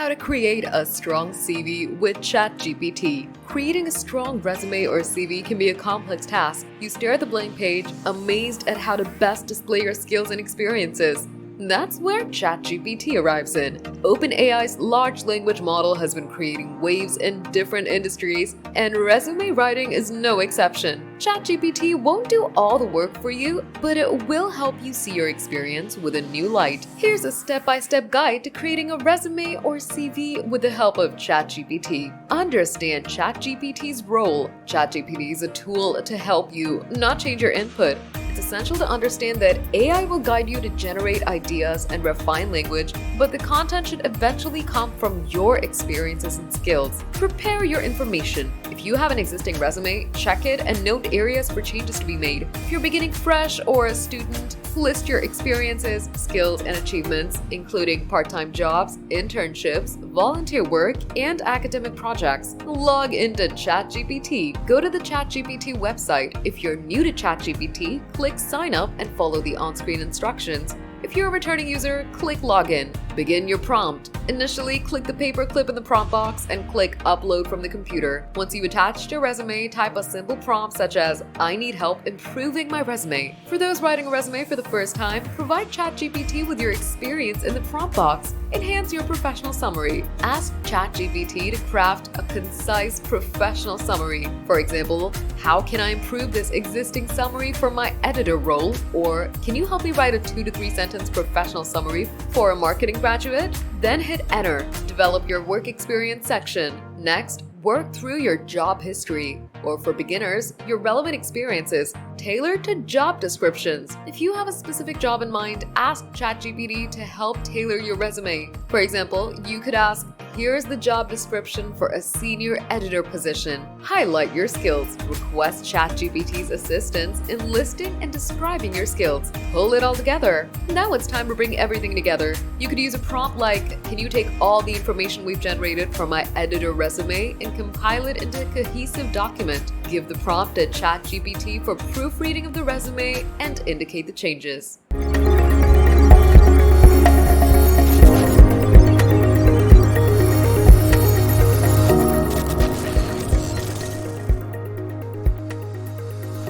How to create a strong CV with ChatGPT. Creating a strong resume or CV can be a complex task. You stare at the blank page, amazed at how to best display your skills and experiences. That's where ChatGPT arrives in. OpenAI's large language model has been creating waves in different industries, and resume writing is no exception. ChatGPT won't do all the work for you, but it will help you see your experience with a new light. Here's a step-by-step guide to creating a resume or CV with the help of ChatGPT. Understand ChatGPT's role. ChatGPT is a tool to help you, not change your input. It's essential to understand that AI will guide you to generate ideas and refine language, but the content should eventually come from your experiences and skills. Prepare your information. If you have an existing resume, check it and note areas for changes to be made. If you're beginning fresh or a student, list your experiences, skills, and achievements, including part-time jobs, internships, volunteer work, and academic projects. Log into ChatGPT. Go to the ChatGPT website. If you're new to ChatGPT, click Sign Up and follow the on-screen instructions. If you're a returning user, click Login. Begin your prompt. Initially, click the paperclip in the prompt box and click Upload from the computer. Once you've attached your resume, type a simple prompt such as, "I need help improving my resume." For those writing a resume for the first time, provide ChatGPT with your experience in the prompt box. Enhance your professional summary. Ask ChatGPT to craft a concise professional summary. For example, "How can I improve this existing summary for my editor role?" Or, "Can you help me write a 2 to 3 sentence professional summary for a marketing graduate?" Then hit Enter. Develop your work experience section. Next, work through your job history, or for beginners, your relevant experiences tailored to job descriptions. If you have a specific job in mind, ask ChatGPT to help tailor your resume. For example, you could ask, "Here's the job description for a senior editor position. Highlight your skills." Request ChatGPT's assistance in listing and describing your skills. Pull it all together. Now it's time to bring everything together. You could use a prompt like, "Can you take all the information we've generated from my editor resume and compile it into a cohesive document?" Give the prompt to ChatGPT for proofreading of the resume and indicate the changes.